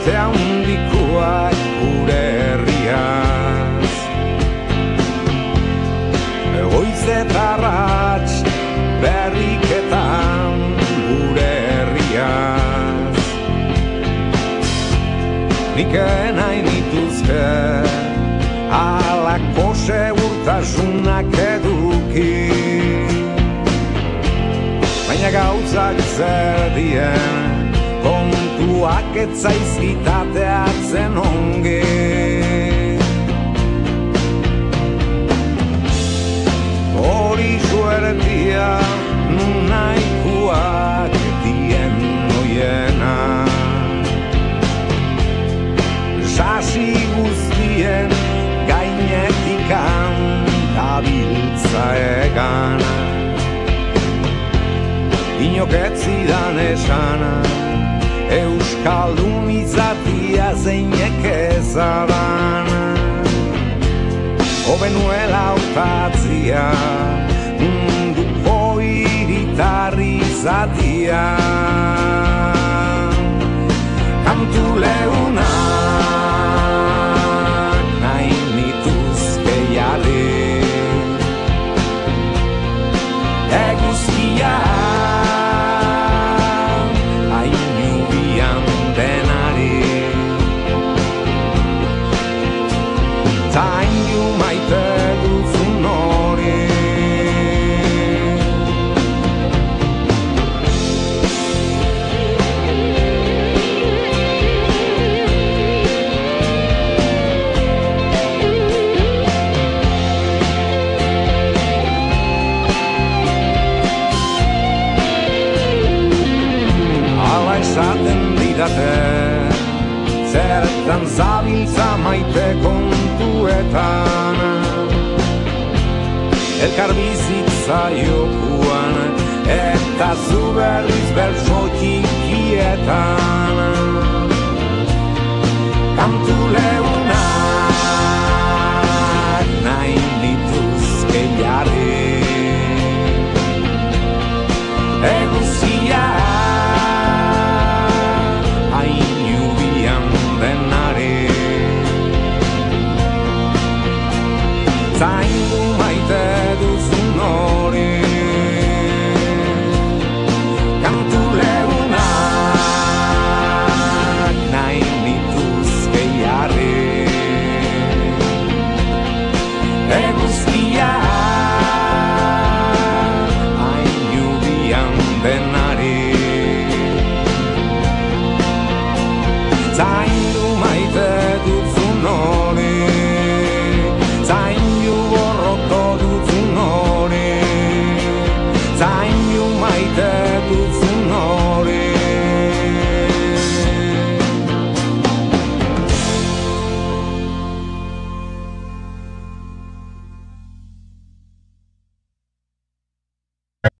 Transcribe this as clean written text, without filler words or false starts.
Beste handikoak gure herriaz. Goiz eta arrats berriketan gure herriaz. Nik nahi nituzke halako segurtasunak eduki, baina gauzak zer dien kontuak ez zaizkitateatzen ongi. Hori suertia nun nahikoak dien noiena, sasi guztien gainetikan dabiltza egan. Inok ez zidan esana euskaldun izatia zeinek ezadan, hobe nuela hautatzia munduko hiritarri izatia. Kantu leunak nahi nituzke jarri, eguzkia zaindu maite duzun hori. Hala esaten didate, zertan zabiltza maite kontuetan, elkar bizitza jokuan eta zu berriz bertso txikietan. Kantu leunak nahi nituzke jarri, eguzkia zaindu maite duzun hori. Kantu leunak nahi nituzke jarri, eguzkia hain jubian denari. Zaindu